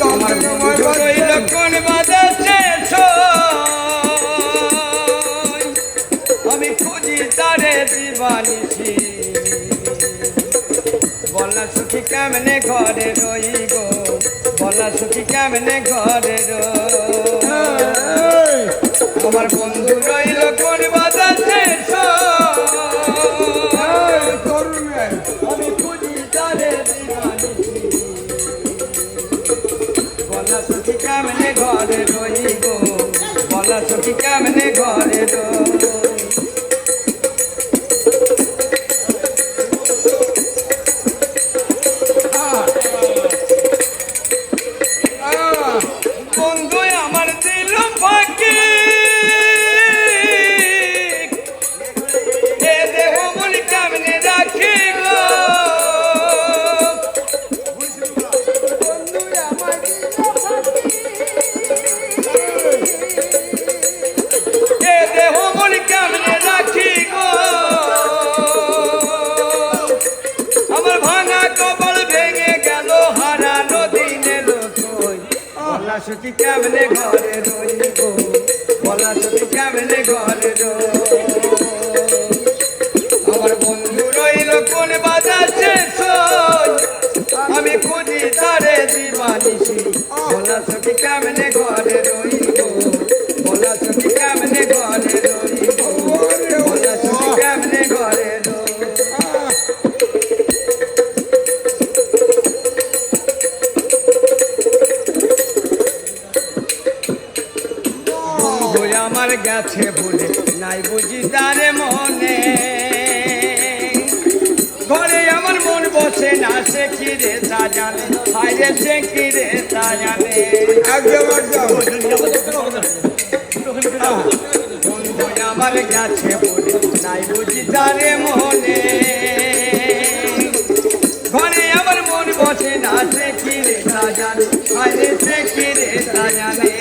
আমার বন্ধু রইল কোন বাজাচ্ছে আমি খুঁজি তারে দিবানিছি বলা সুখী কেমনে ঘরে রই গো বলা সুখী কেমনে ঘরে আমার বন্ধু রইল কোন বাজাচ্ছে আমি খুঁজি তারে দিবানিছি বলা সুখী কেমনে ঘরে রই গো বলা সুখী কেমনে ঘরে বন্ধু আমার দিল ফাঁকি এ দেহ মন কেমনে রাখি গো এ দেহ মন কেমনে রাখি গো আমার ভাঙা কপাল ভেঙে গেল হারানো দিনের বলা সুখী কেমনে ঘরে রই গো বলা সুখী কেমনে ঘরে আমার বন্ধু রইল কোন বাজাচ্ছে আমি খুঁজি তারে দিবানিছি বলা সুখী কেমনে ঘরে রই গো বলা সুখী কেমনে ঘরে রই গো বলা সুখী কেমনে ঘরে আমার গেছে বলে নাই বুঝি তারে মনে ঘরে আমার মন বসে না সে কি রে তা জানে হাইরে সে কি রে তা জানে বন্ধু আমার গেছে বলে নাই বুঝি তারে মনে ঘরে আমার মন বসে না সে কি রে তা জানে হাইরে সে কি রে তা জানে